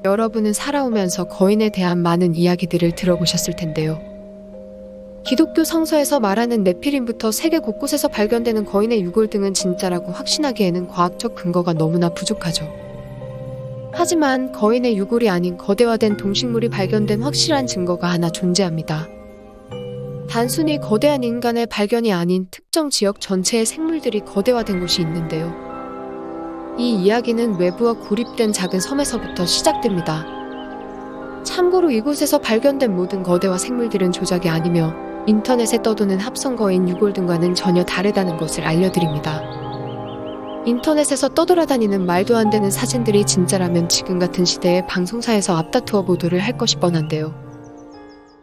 여러분은 살아오면서 거인에 대한 많은 이야기들을 들어보셨을 텐데요. 기독교 성서에서 말하는 네피림부터 세계 곳곳에서 발견되는 거인의 유골 등은 진짜라고 확신하기에는 과학적 근거가 너무나 부족하죠. 하지만 거인의 유골이 아닌 거대화된 동식물이 발견된 확실한 증거가 하나 존재합니다. 단순히 거대한 인간의 발견이 아닌 특정 지역 전체의 생물들이 거대화된 곳이 있는데요. 이 이야기는 외부와 고립된 작은 섬에서부터 시작됩니다. 참고로 이곳에서 발견된 모든 거대화 생물들은 조작이 아니며 인터넷에 떠도는 합성거인 유골 등과는 전혀 다르다는 것을 알려드립니다. 인터넷에서 떠돌아다니는 말도 안 되는 사진들이 진짜라면 지금 같은 시대에 방송사에서 앞다투어 보도를 할 것이 뻔한데요.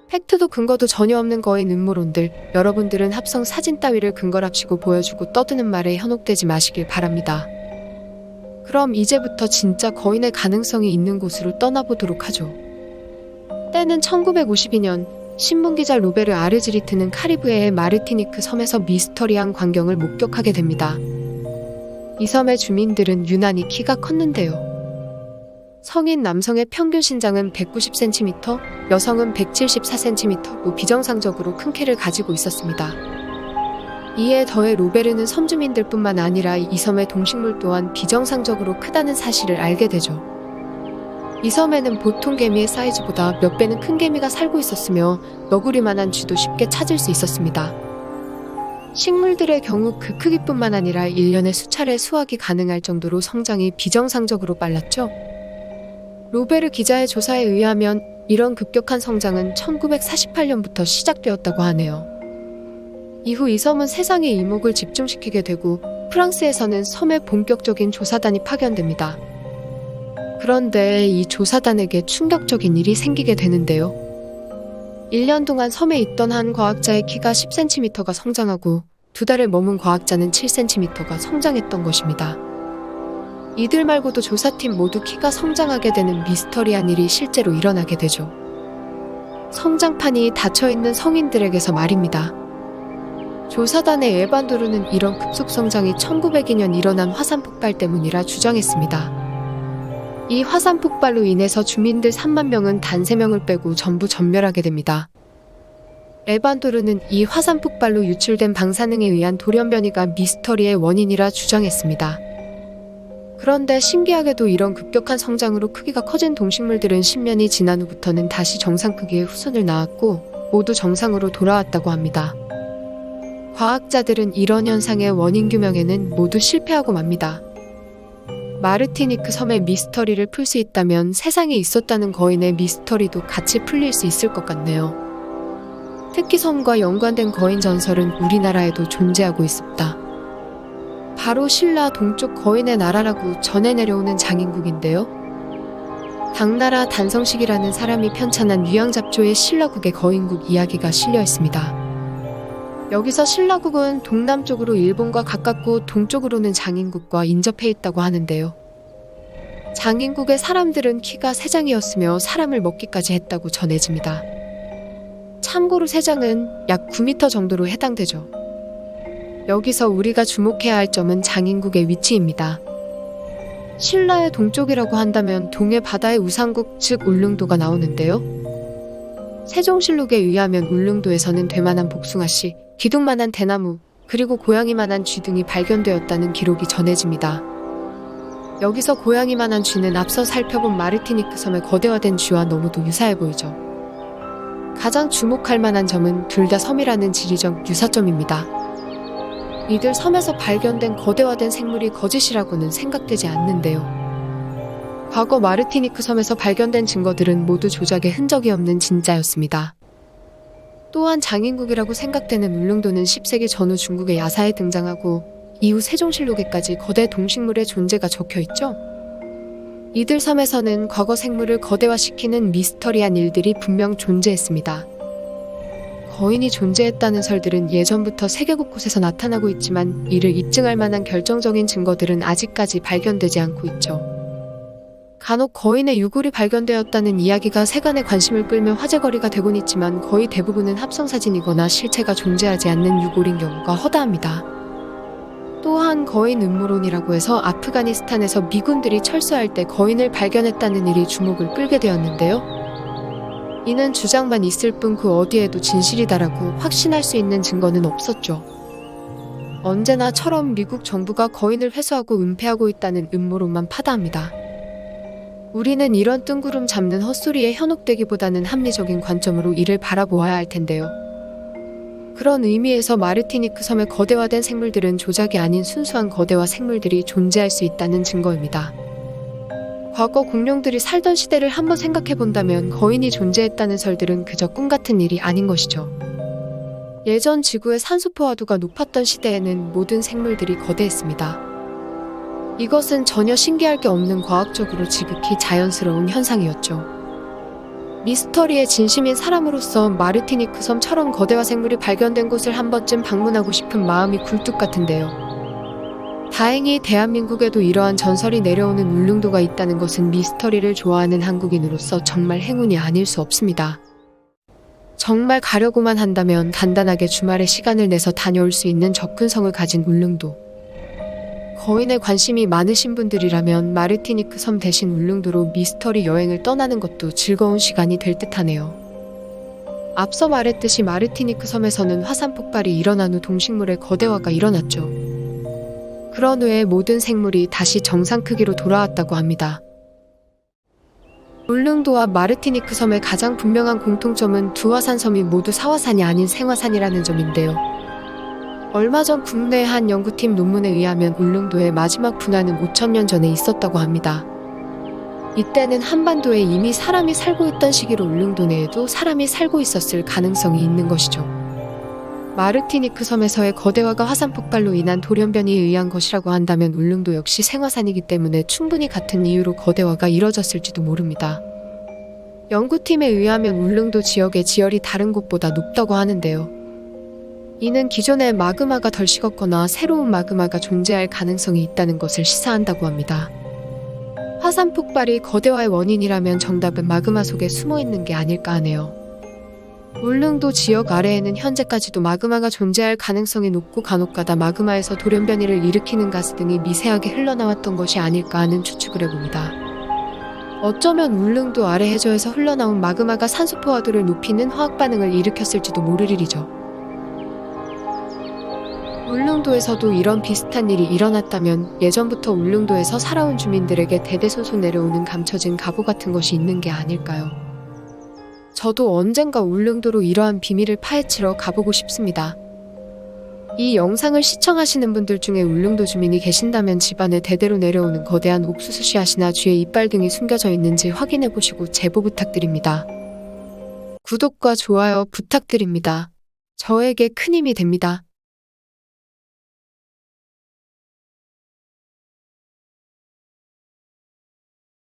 팩트도 근거도 전혀 없는 거인 음모론들, 여러분들은 합성 사진 따위를 근거랍시고 보여주고 떠드는 말에 현혹되지 마시길 바랍니다. 그럼 이제부터 진짜 거인의 가능성이 있는 곳으로 떠나보도록 하죠. 때는 1952년, 신문기자 로베르 아르즈리트는 카리브해의 마르티니크 섬에서 미스터리한 광경을 목격하게 됩니다. 이 섬의 주민들은 유난히 키가 컸는데요. 성인 남성의 평균 신장은 190cm, 여성은 174cm로 비정상적으로 큰 키를 가지고 있었습니다. 이에 더해 로베르는 섬주민들 뿐만 아니라 이 섬의 동식물 또한 비정상적으로 크다는 사실을 알게 되죠. 이 섬에는 보통 개미의 사이즈보다 몇 배는 큰 개미가 살고 있었으며 너구리만한 쥐도 쉽게 찾을 수 있었습니다. 식물들의 경우 그 크기뿐만 아니라 1년에 수차례 수확이 가능할 정도로 성장이 비정상적으로 빨랐죠. 로베르 기자의 조사에 의하면 이런 급격한 성장은 1948년부터 시작되었다고 하네요. 이후 이 섬은 세상의 이목을 집중시키게 되고 프랑스에서는 섬에 본격적인 조사단이 파견됩니다. 그런데 이 조사단에게 충격적인 일이 생기게 되는데요. 1년 동안 섬에 있던 한 과학자의 키가 10cm가 성장하고 2달을 머문 과학자는 7cm가 성장했던 것입니다. 이들 말고도 조사팀 모두 키가 성장하게 되는 미스터리한 일이 실제로 일어나게 되죠. 성장판이 닫혀있는 성인들에게서 말입니다. 조사단의 에반도르는 이런 급속성장이 1902년 일어난 화산 폭발 때문이라 주장했습니다. 이 화산 폭발로 인해서 주민들 3만 명은 단 3명을 빼고 전부 전멸하게 됩니다. 에반도르는 이 화산 폭발로 유출된 방사능에 의한 돌연변이가 미스터리의 원인이라 주장했습니다. 그런데 신기하게도 이런 급격한 성장으로 크기가 커진 동식물들은 10년이 지난 후부터는 다시 정상 크기의 후손을 낳았고 모두 정상으로 돌아왔다고 합니다. 과학자들은 이런 현상의 원인 규명에는 모두 실패하고 맙니다. 마르티니크 섬의 미스터리를 풀 수 있다면 세상에 있었다는 거인의 미스터리도 같이 풀릴 수 있을 것 같네요. 특히 섬과 연관된 거인 전설은 우리나라에도 존재하고 있습니다. 바로 신라 동쪽 거인의 나라라고 전해 내려오는 장인국인데요. 당나라 단성식이라는 사람이 편찬한 유양잡초에 신라국의 거인국 이야기가 실려 있습니다. 여기서 신라국은 동남쪽으로 일본과 가깝고 동쪽으로는 장인국과 인접해 있다고 하는데요. 장인국의 사람들은 키가 3장이었으며 사람을 먹기까지 했다고 전해집니다. 참고로 3장은 약 9m 정도로 해당되죠. 여기서 우리가 주목해야 할 점은 장인국의 위치입니다. 신라의 동쪽이라고 한다면 동해 바다의 우상국 즉 울릉도가 나오는데요. 세종실록에 의하면 울릉도에서는 되만한 복숭아씨, 기둥만한 대나무, 그리고 고양이만한 쥐 등이 발견되었다는 기록이 전해집니다. 여기서 고양이만한 쥐는 앞서 살펴본 마르티니크 섬의 거대화된 쥐와 너무도 유사해 보이죠. 가장 주목할 만한 점은 둘 다 섬이라는 지리적 유사점입니다. 이들 섬에서 발견된 거대화된 생물이 거짓이라고는 생각되지 않는데요. 과거 마르티니크 섬에서 발견된 증거들은 모두 조작의 흔적이 없는 진짜였습니다. 또한 장인국이라고 생각되는 울릉도는 10세기 전후 중국의 야사에 등장하고 이후 세종실록에까지 거대 동식물의 존재가 적혀있죠. 이들 섬에서는 과거 생물을 거대화시키는 미스터리한 일들이 분명 존재했습니다. 거인이 존재했다는 설들은 예전부터 세계 곳곳에서 나타나고 있지만 이를 입증할 만한 결정적인 증거들은 아직까지 발견되지 않고 있죠. 간혹 거인의 유골이 발견되었다는 이야기가 세간의 관심을 끌며 화제거리가 되곤 있지만 거의 대부분은 합성사진이거나 실체가 존재하지 않는 유골인 경우가 허다합니다. 또한 거인 음모론이라고 해서 아프가니스탄에서 미군들이 철수할 때 거인을 발견했다는 일이 주목을 끌게 되었는데요. 이는 주장만 있을 뿐 그 어디에도 진실이다라고 확신할 수 있는 증거는 없었죠. 언제나처럼 미국 정부가 거인을 회수하고 은폐하고 있다는 음모론만 파다합니다. 우리는 이런 뜬구름 잡는 헛소리에 현혹되기보다는 합리적인 관점으로 이를 바라보아야 할 텐데요. 그런 의미에서 마르티니크 섬의 거대화된 생물들은 조작이 아닌 순수한 거대화 생물들이 존재할 수 있다는 증거입니다. 과거 공룡들이 살던 시대를 한번 생각해본다면 거인이 존재했다는 설들은 그저 꿈 같은 일이 아닌 것이죠. 예전 지구의 산소 포화도가 높았던 시대에는 모든 생물들이 거대했습니다. 이것은 전혀 신기할 게 없는 과학적으로 지극히 자연스러운 현상이었죠. 미스터리의 진심인 사람으로서 마르티니크 섬처럼 거대화 생물이 발견된 곳을 한 번쯤 방문하고 싶은 마음이 굴뚝 같은데요. 다행히 대한민국에도 이러한 전설이 내려오는 울릉도가 있다는 것은 미스터리를 좋아하는 한국인으로서 정말 행운이 아닐 수 없습니다. 정말 가려고만 한다면 간단하게 주말에 시간을 내서 다녀올 수 있는 접근성을 가진 울릉도. 거인에 관심이 많으신 분들이라면 마르티니크 섬 대신 울릉도로 미스터리 여행을 떠나는 것도 즐거운 시간이 될 듯하네요. 앞서 말했듯이 마르티니크 섬에서는 화산 폭발이 일어난 후 동식물의 거대화가 일어났죠. 그런 후에 모든 생물이 다시 정상 크기로 돌아왔다고 합니다. 울릉도와 마르티니크 섬의 가장 분명한 공통점은 두 화산섬이 모두 사화산이 아닌 생화산이라는 점인데요. 얼마 전 국내 한 연구팀 논문에 의하면 울릉도의 마지막 분화는 5,000년 전에 있었다고 합니다. 이때는 한반도에 이미 사람이 살고 있던 시기로 울릉도 내에도 사람이 살고 있었을 가능성이 있는 것이죠. 마르티니크 섬에서의 거대화가 화산 폭발로 인한 돌연변이에 의한 것이라고 한다면 울릉도 역시 생화산이기 때문에 충분히 같은 이유로 거대화가 이뤄졌을지도 모릅니다. 연구팀에 의하면 울릉도 지역의 지열이 다른 곳보다 높다고 하는데요. 이는 기존의 마그마가 덜 식었거나 새로운 마그마가 존재할 가능성이 있다는 것을 시사한다고 합니다. 화산 폭발이 거대화의 원인이라면 정답은 마그마 속에 숨어있는 게 아닐까 하네요. 울릉도 지역 아래에는 현재까지도 마그마가 존재할 가능성이 높고 간혹가다 마그마에서 돌연변이를 일으키는 가스 등이 미세하게 흘러나왔던 것이 아닐까 하는 추측을 해봅니다. 어쩌면 울릉도 아래 해저에서 흘러나온 마그마가 산소 포화도를 높이는 화학 반응을 일으켰을지도 모를 일이죠. 울릉도에서도 이런 비슷한 일이 일어났다면 예전부터 울릉도에서 살아온 주민들에게 대대손손 내려오는 감춰진 갑오 같은 것이 있는 게 아닐까요? 저도 언젠가 울릉도로 이러한 비밀을 파헤치러 가보고 싶습니다. 이 영상을 시청하시는 분들 중에 울릉도 주민이 계신다면 집안에 대대로 내려오는 거대한 옥수수 씨앗이나 쥐의 이빨 등이 숨겨져 있는지 확인해보시고 제보 부탁드립니다. 구독과 좋아요 부탁드립니다. 저에게 큰 힘이 됩니다.